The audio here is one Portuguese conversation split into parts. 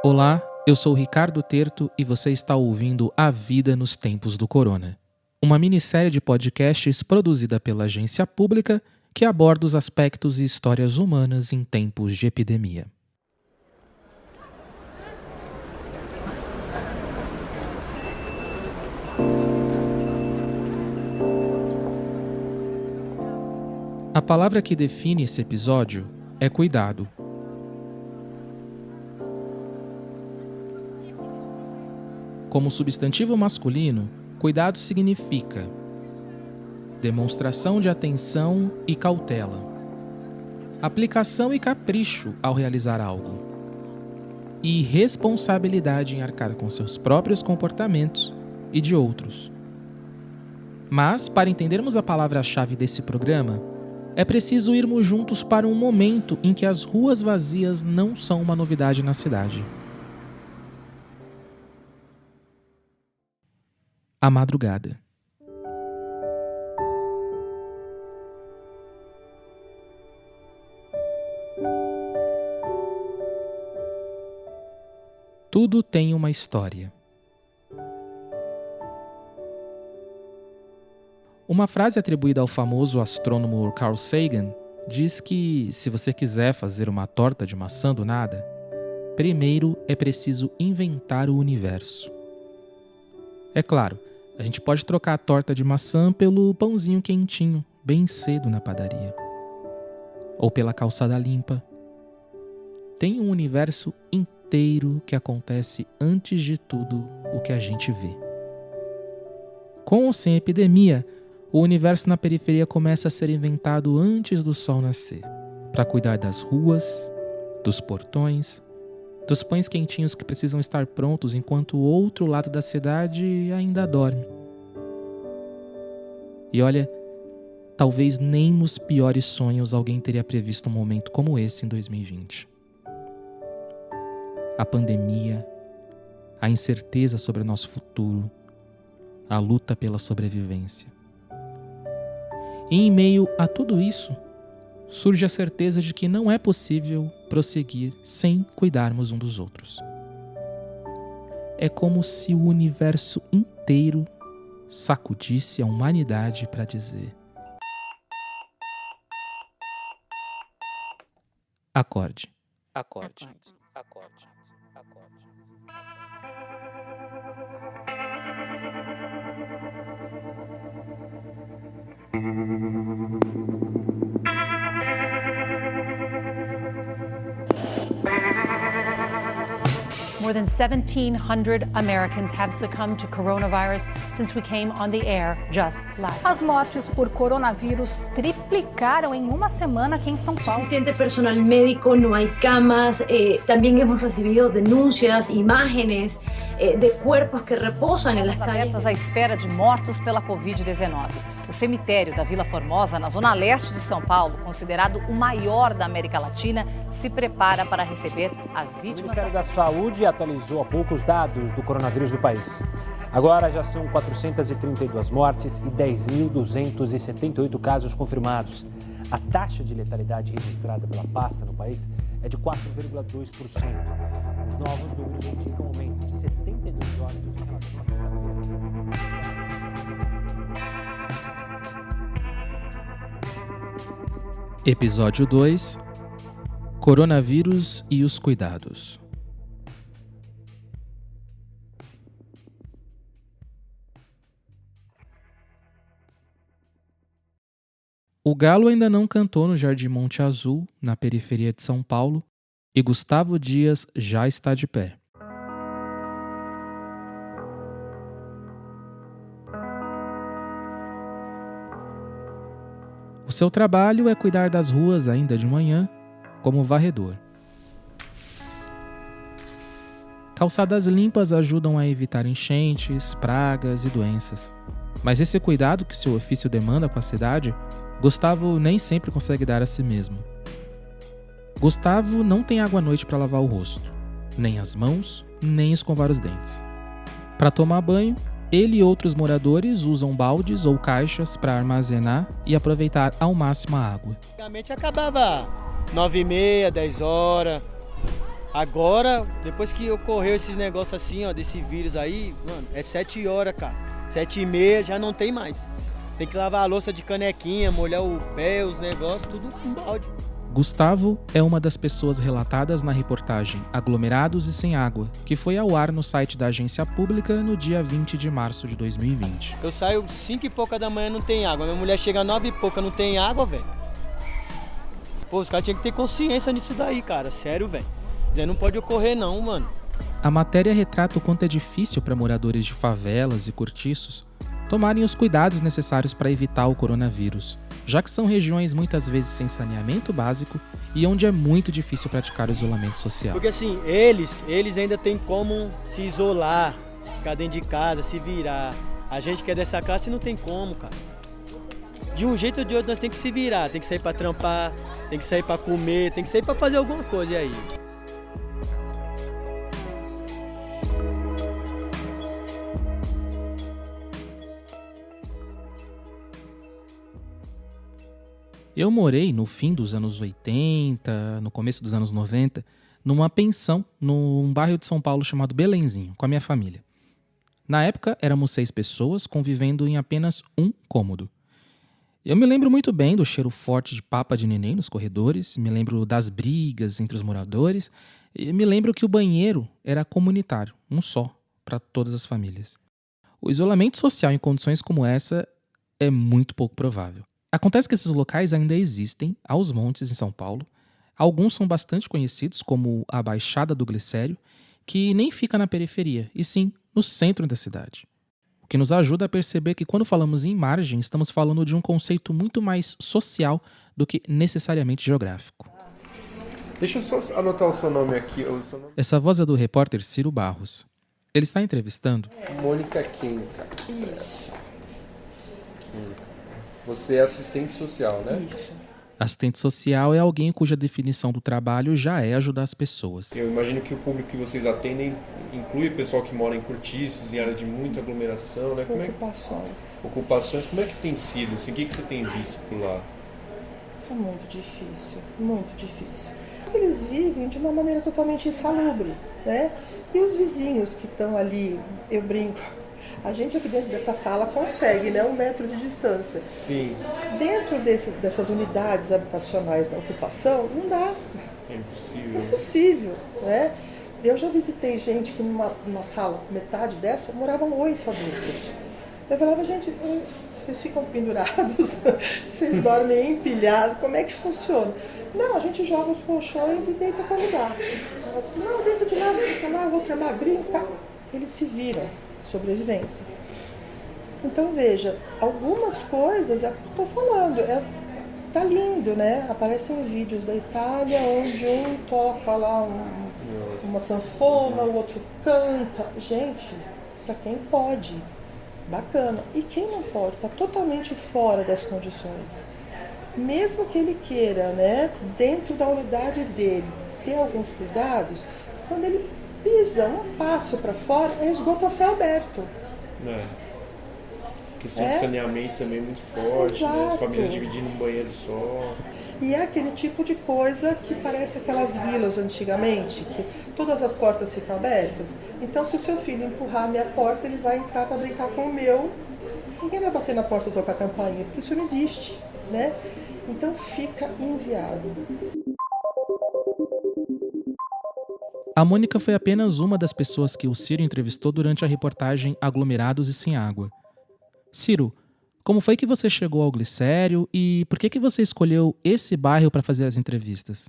Olá, eu sou Ricardo Terto e você está ouvindo A Vida nos Tempos do Corona, uma minissérie de podcasts produzida pela agência pública que aborda os aspectos e histórias humanas em tempos de epidemia. A palavra que define esse episódio é cuidado. Como substantivo masculino, cuidado significa demonstração de atenção e cautela, aplicação e capricho ao realizar algo, e responsabilidade em arcar com seus próprios comportamentos e de outros. Mas, para entendermos a palavra-chave desse programa, é preciso irmos juntos para um momento em que as ruas vazias não são uma novidade na cidade. A madrugada. Tudo tem uma história. Uma frase atribuída ao famoso astrônomo Carl Sagan diz que, se você quiser fazer uma torta de maçã do nada, primeiro é preciso inventar o universo. É claro, a gente pode trocar a torta de maçã pelo pãozinho quentinho, bem cedo na padaria. Ou pela calçada limpa. Tem um universo inteiro que acontece antes de tudo o que a gente vê. Com ou sem epidemia, o universo na periferia começa a ser inventado antes do sol nascer, para cuidar das ruas, dos portões, dos pães quentinhos que precisam estar prontos enquanto o outro lado da cidade ainda dorme. E olha, talvez nem nos piores sonhos alguém teria previsto um momento como esse em 2020. A pandemia, a incerteza sobre o nosso futuro, a luta pela sobrevivência. E em meio a tudo isso, surge a certeza de que não é possível prosseguir sem cuidarmos um dos outros. É como se o universo inteiro sacudisse a humanidade para dizer: acorde, acorde, acorde, acorde. More than 1,700 Americans have succumbed to coronavirus since we came on the air just last. As mortes por coronavírus triplicaram em uma semana aqui em São Paulo. Suficiente personal médico, no hay camas. También hemos recibido denuncias, imágenes de cuerpos que reposan en las calles. À espera de mortos pela Covid-19. O cemitério da Vila Formosa, na zona leste de São Paulo, considerado o maior da América Latina, se prepara para receber as vítimas. O Ministério da Saúde atualizou há pouco os dados do coronavírus do país. Agora já são 432 mortes e 10.278 casos confirmados. A taxa de letalidade registrada pela pasta no país é de 4,2%. Os novos números indicam um aumento de 72 óbitos em relação à sexta-feira. Episódio 2: Coronavírus e os cuidados. O galo ainda não cantou no Jardim Monte Azul, na periferia de São Paulo, e Gustavo Dias já está de pé. O seu trabalho é cuidar das ruas ainda de manhã, como varredor. Calçadas limpas ajudam a evitar enchentes, pragas e doenças. Mas esse cuidado que seu ofício demanda com a cidade, Gustavo nem sempre consegue dar a si mesmo. Gustavo não tem água à noite para lavar o rosto, nem as mãos, nem escovar os dentes. Para tomar banho, ele e outros moradores usam baldes ou caixas para armazenar e aproveitar ao máximo a água. Antigamente acabava 9h30, 10 horas. Agora, depois que ocorreu esses negócios assim, ó, desse vírus aí, mano, é 7 horas, cara. 7h30 já não tem mais. Tem que lavar a louça de canequinha, molhar o pé, os negócios, tudo com balde. Gustavo é uma das pessoas relatadas na reportagem Aglomerados e Sem Água, que foi ao ar no site da agência pública no dia 20 de março de 2020. Eu saio 5 e pouca da manhã, não tem água. Minha mulher chega 9 e pouca, não tem água, velho. Pô, os caras tinham que ter consciência nisso daí, cara. Sério, velho. Isso aí não pode ocorrer não, mano. A matéria retrata o quanto é difícil para moradores de favelas e cortiços tomarem os cuidados necessários para evitar o coronavírus, já que são regiões muitas vezes sem saneamento básico e onde é muito difícil praticar o isolamento social. Porque assim, eles ainda tem como se isolar, ficar dentro de casa, se virar. A gente que é dessa classe não tem como, cara. De um jeito ou de outro nós tem que se virar, tem que sair para trampar, tem que sair para comer, tem que sair para fazer alguma coisa, e aí? Eu morei no fim dos anos 80, no começo dos anos 90, numa pensão num bairro de São Paulo chamado Belenzinho, com a minha família. Na época, éramos 6 pessoas convivendo em apenas um cômodo. Eu me lembro muito bem do cheiro forte de papa de neném nos corredores, me lembro das brigas entre os moradores, e me lembro que o banheiro era comunitário, um só, para todas as famílias. O isolamento social em condições como essa é muito pouco provável. Acontece que esses locais ainda existem, aos montes em São Paulo. Alguns são bastante conhecidos, como a Baixada do Glicério, que nem fica na periferia, e sim no centro da cidade. O que nos ajuda a perceber que quando falamos em margem, estamos falando de um conceito muito mais social do que necessariamente geográfico. Deixa eu só anotar o seu nome aqui. Essa voz é do repórter Ciro Barros. Ele está entrevistando Mônica Kenka. Isso. Kenka. Você é assistente social, né? Isso. Assistente social é alguém cuja definição do trabalho já é ajudar as pessoas. Eu imagino que o público que vocês atendem inclui o pessoal que mora em cortiços, em áreas de muita aglomeração, né? Ocupações. Ocupações, como é que tem sido? Assim, o que você tem visto por lá? É muito difícil, muito difícil. Eles vivem de uma maneira totalmente insalubre, né? E os vizinhos que estão ali, eu brinco, a gente aqui dentro dessa sala consegue, né? 1 metro de distância. Sim. Dentro dessas unidades habitacionais na ocupação, não dá. É impossível. É impossível, né? Eu já visitei gente que numa sala, metade dessa, moravam 8 adultos. Eu falava, gente, vocês ficam pendurados, vocês dormem empilhados, como é que funciona? Não, a gente joga os colchões e deita para lugar. Não, deita de nada, fica lá, o outro é magrinho, tá? Eles se viram, sobrevivência. Então, veja, algumas coisas, é o que eu estou falando, tá lindo, né? Aparecem vídeos da Itália onde um toca lá uma sanfona, o outro canta. Gente, para quem pode, bacana. E quem não pode, está totalmente fora das condições. Mesmo que ele queira, né, dentro da unidade dele, ter alguns cuidados, quando ele pisa um passo para fora, é esgoto a céu aberto. A questão de saneamento também é muito forte, né? As famílias dividindo um banheiro só. E é aquele tipo de coisa que parece aquelas vilas antigamente, que todas as portas ficam abertas. Então, se o seu filho empurrar a minha porta, ele vai entrar para brincar com o meu. Ninguém vai bater na porta e tocar a campainha, porque isso não existe, né? Então, fica inviável. A Mônica foi apenas uma das pessoas que o Ciro entrevistou durante a reportagem Aglomerados e Sem Água. Ciro, como foi que você chegou ao Glicério e por que você escolheu esse bairro para fazer as entrevistas?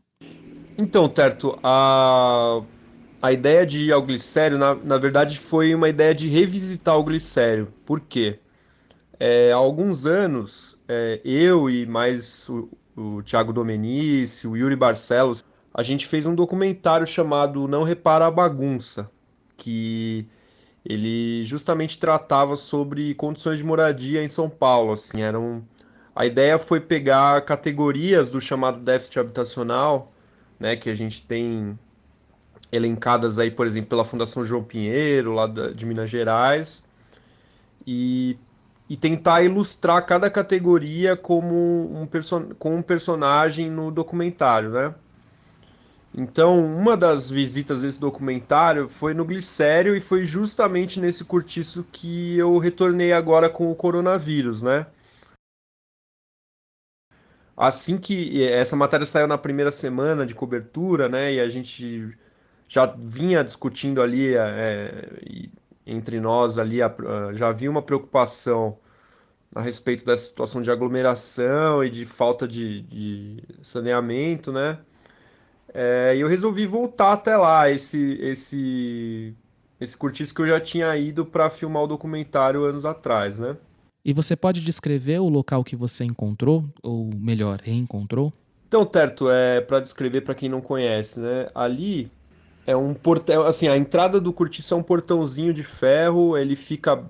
Então, Terto, a ideia de ir ao Glicério, na verdade, foi uma ideia de revisitar o Glicério. Por quê? Há alguns anos, eu e mais o Thiago Domenici, o Yuri Barcelos, a gente fez um documentário chamado Não Repara a Bagunça, que ele justamente tratava sobre condições de moradia em São Paulo. Assim, a ideia foi pegar categorias do chamado déficit habitacional, né, que a gente tem elencadas aí, por exemplo, pela Fundação João Pinheiro, lá de Minas Gerais, e tentar ilustrar cada categoria como um personagem no documentário, né? Então, uma das visitas desse documentário foi no Glicério e foi justamente nesse cortiço que eu retornei agora com o coronavírus, né? Assim que essa matéria saiu na primeira semana de cobertura, né? E a gente já vinha discutindo ali entre nós ali, já havia uma preocupação a respeito dessa situação de aglomeração e de falta de saneamento, né? E eu resolvi voltar até lá, esse cortiço que eu já tinha ido para filmar o documentário anos atrás, né? E você pode descrever o local que você encontrou, ou melhor, reencontrou? Então, Terto, para descrever para quem não conhece, né? Ali é um portão, assim, a entrada do cortiço é um portãozinho de ferro, ele fica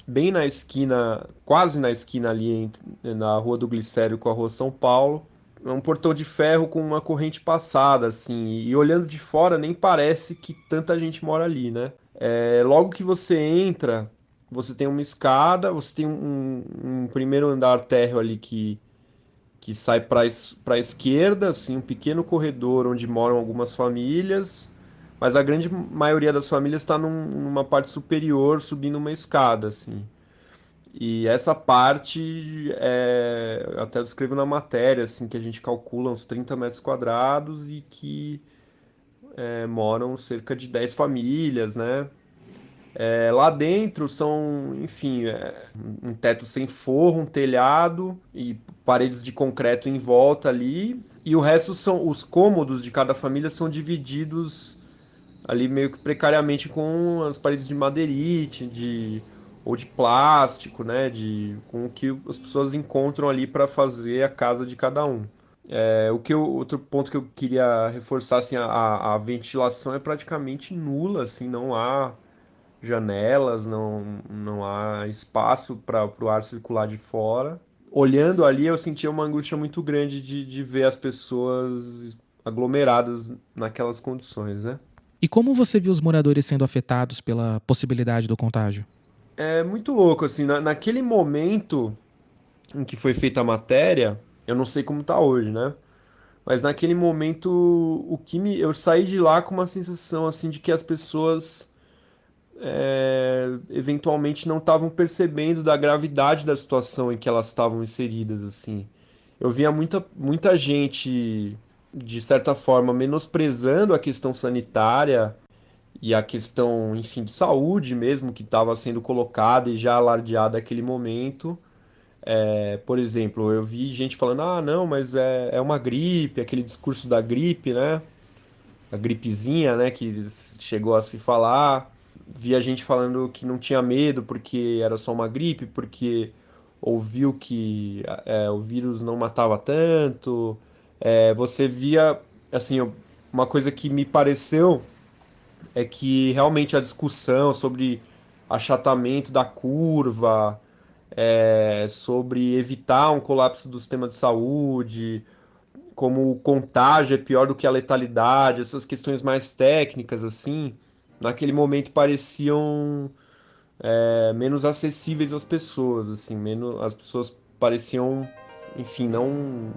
bem na esquina, quase na esquina ali na Rua do Glicério com a Rua São Paulo. É um portão de ferro com uma corrente passada, assim, e olhando de fora nem parece que tanta gente mora ali, né? Logo que você entra, você tem uma escada, você tem um primeiro andar térreo ali que sai para a esquerda, assim, um pequeno corredor onde moram algumas famílias, mas a grande maioria das famílias está numa parte superior, subindo uma escada, assim. E essa parte, eu até descrevo na matéria, assim, que a gente calcula uns 30 metros quadrados e que moram cerca de 10 famílias, né? Lá dentro são, enfim, um teto sem forro, um telhado e paredes de concreto em volta ali. E o resto são os cômodos de cada família são divididos ali meio que precariamente com as paredes de madeirite, ou de plástico, né? Com o que as pessoas encontram ali para fazer a casa de cada um. Outro ponto que eu queria reforçar, assim, a ventilação é praticamente nula, assim, não há janelas, não há espaço para o ar circular de fora. Olhando ali, eu sentia uma angústia muito grande de ver as pessoas aglomeradas naquelas condições, né? E como você viu os moradores sendo afetados pela possibilidade do contágio? É muito louco, assim, naquele momento em que foi feita a matéria, eu não sei como tá hoje, né? Mas naquele momento, eu saí de lá com uma sensação, assim, de que as pessoas eventualmente não estavam percebendo da gravidade da situação em que elas estavam inseridas, assim. Eu via muita gente, de certa forma, menosprezando a questão sanitária e a questão, enfim, de saúde mesmo que estava sendo colocada e já alardeada naquele momento. Por exemplo, eu vi gente falando, ah, não, mas é uma gripe, aquele discurso da gripe, né? A gripezinha, né, que chegou a se falar. Via gente falando que não tinha medo porque era só uma gripe, porque ouviu que o vírus não matava tanto. Você via, assim, uma coisa que me pareceu é que realmente a discussão sobre achatamento da curva, sobre evitar um colapso do sistema de saúde, como o contágio é pior do que a letalidade, essas questões mais técnicas, assim, naquele momento pareciam menos acessíveis às pessoas, assim, as pessoas pareciam, enfim, não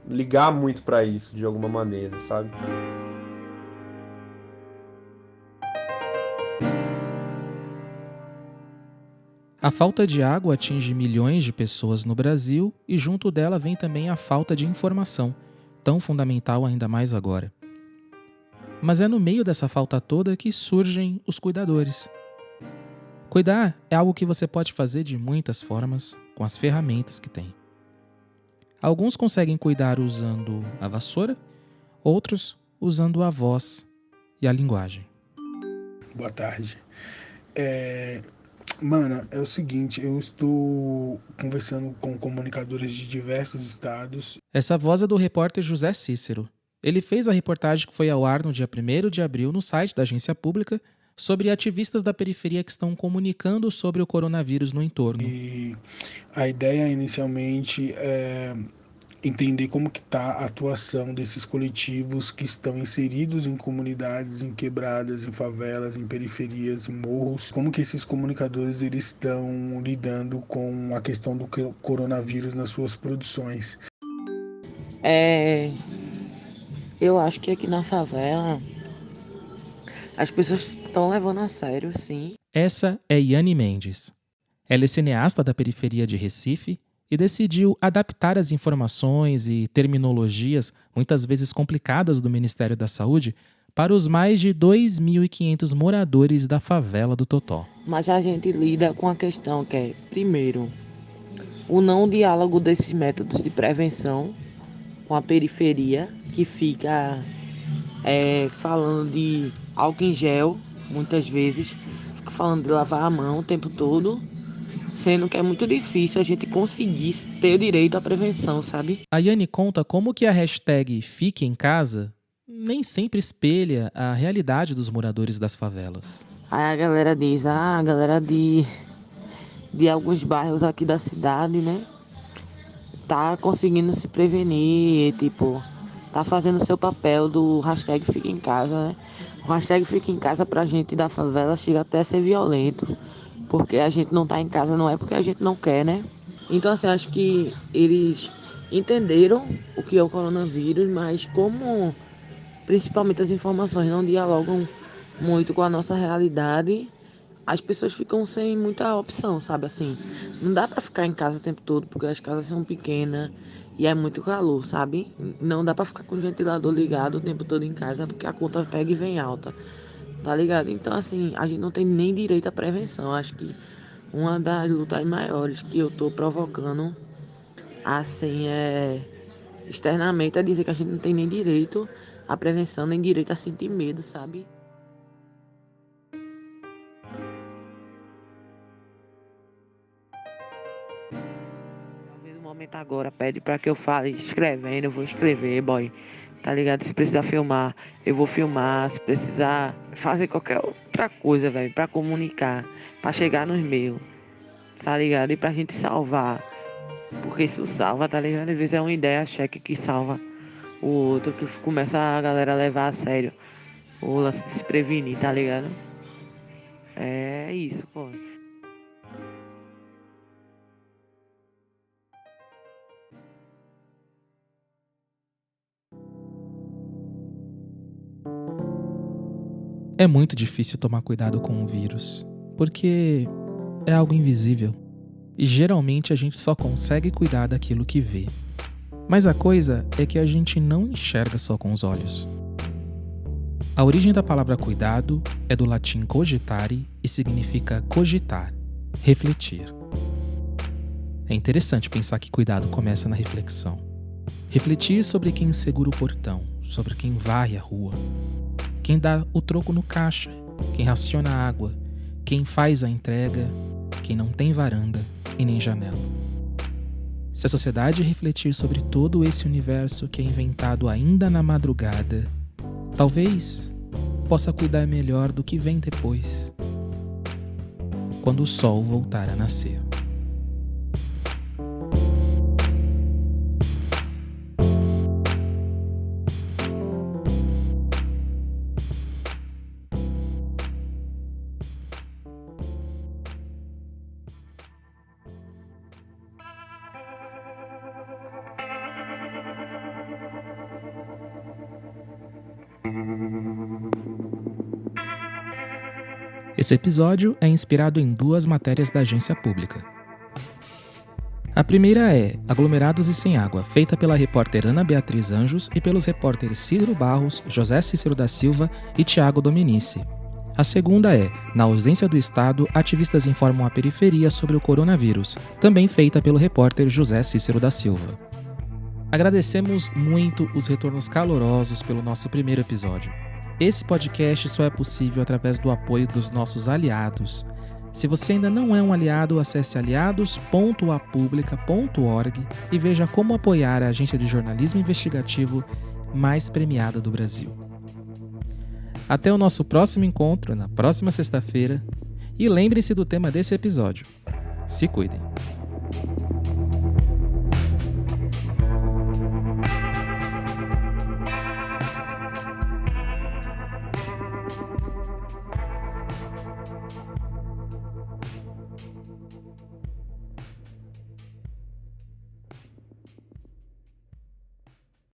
ligar muito para isso de alguma maneira, sabe? A falta de água atinge milhões de pessoas no Brasil e junto dela vem também a falta de informação, tão fundamental ainda mais agora. Mas é no meio dessa falta toda que surgem os cuidadores. Cuidar é algo que você pode fazer de muitas formas, com as ferramentas que tem. Alguns conseguem cuidar usando a vassoura, outros usando a voz e a linguagem. Boa tarde. Mano, é o seguinte, eu estou conversando com comunicadores de diversos estados. Essa voz é do repórter José Cícero. Ele fez a reportagem que foi ao ar no dia 1º de abril no site da agência pública sobre ativistas da periferia que estão comunicando sobre o coronavírus no entorno. E a ideia inicialmente é entender como que está a atuação desses coletivos que estão inseridos em comunidades, em quebradas, em favelas, em periferias, em morros. Como que esses comunicadores eles estão lidando com a questão do coronavírus nas suas produções. Eu acho que aqui na favela as pessoas estão levando a sério, sim. Essa é Yane Mendes. Ela é cineasta da periferia de Recife e decidiu adaptar as informações e terminologias, muitas vezes complicadas, do Ministério da Saúde para os mais de 2.500 moradores da favela do Totó. Mas a gente lida com a questão que é, primeiro, o não diálogo desses métodos de prevenção com a periferia, que fica falando de álcool em gel, muitas vezes, fica falando de lavar a mão o tempo todo, sendo que é muito difícil a gente conseguir ter direito à prevenção, sabe? A Yane conta como que a hashtag Fique em Casa nem sempre espelha a realidade dos moradores das favelas. Aí a galera diz, a galera de alguns bairros aqui da cidade, né, tá conseguindo se prevenir, tipo, tá fazendo seu papel do hashtag Fique em Casa, né? O hashtag Fique em Casa pra gente da favela chega até a ser violento, porque a gente não tá em casa, não é porque a gente não quer, né? Então, assim, acho que eles entenderam o que é o coronavírus, mas como principalmente as informações não dialogam muito com a nossa realidade, as pessoas ficam sem muita opção, sabe? Assim, não dá pra ficar em casa o tempo todo, porque as casas são pequenas e é muito calor, sabe? Não dá pra ficar com o ventilador ligado o tempo todo em casa, porque a conta pega e vem alta, tá ligado? Então, assim, a gente não tem nem direito à prevenção. Acho que uma das lutas maiores que eu tô provocando, assim, externamente, é dizer que a gente não tem nem direito à prevenção, nem direito a sentir medo, sabe? Talvez o momento agora pede pra que eu fale escrevendo, eu vou escrever, boy. Tá ligado? Se precisar filmar, eu vou filmar. Se precisar fazer qualquer outra coisa, velho, pra comunicar, pra chegar nos meus, tá ligado? E pra gente salvar. Porque isso salva, tá ligado? Às vezes é uma ideia cheque que salva o outro, que começa a galera a levar a sério o lance de se prevenir, tá ligado? É isso, pô. É muito difícil tomar cuidado com o vírus, porque é algo invisível. E geralmente a gente só consegue cuidar daquilo que vê. Mas a coisa é que a gente não enxerga só com os olhos. A origem da palavra cuidado é do latim cogitare e significa cogitar, refletir. É interessante pensar que cuidado começa na reflexão. Refletir sobre quem segura o portão, sobre quem varre a rua, quem dá o troco no caixa, quem raciona a água, quem faz a entrega, quem não tem varanda e nem janela. Se a sociedade refletir sobre todo esse universo que é inventado ainda na madrugada, talvez possa cuidar melhor do que vem depois, quando o sol voltar a nascer. Esse episódio é inspirado em 2 matérias da agência pública. A primeira é Aglomerados e Sem Água, feita pela repórter Ana Beatriz Anjos e pelos repórteres Ciro Barros, José Cícero da Silva e Tiago Dominici. A segunda é Na ausência do Estado, ativistas informam a periferia sobre o coronavírus, também feita pelo repórter José Cícero da Silva. Agradecemos muito os retornos calorosos pelo nosso primeiro episódio. Esse podcast só é possível através do apoio dos nossos aliados. Se você ainda não é um aliado, acesse aliados.apublica.org e veja como apoiar a agência de jornalismo investigativo mais premiada do Brasil. Até o nosso próximo encontro, na próxima sexta-feira. E lembrem-se do tema desse episódio. Se cuidem.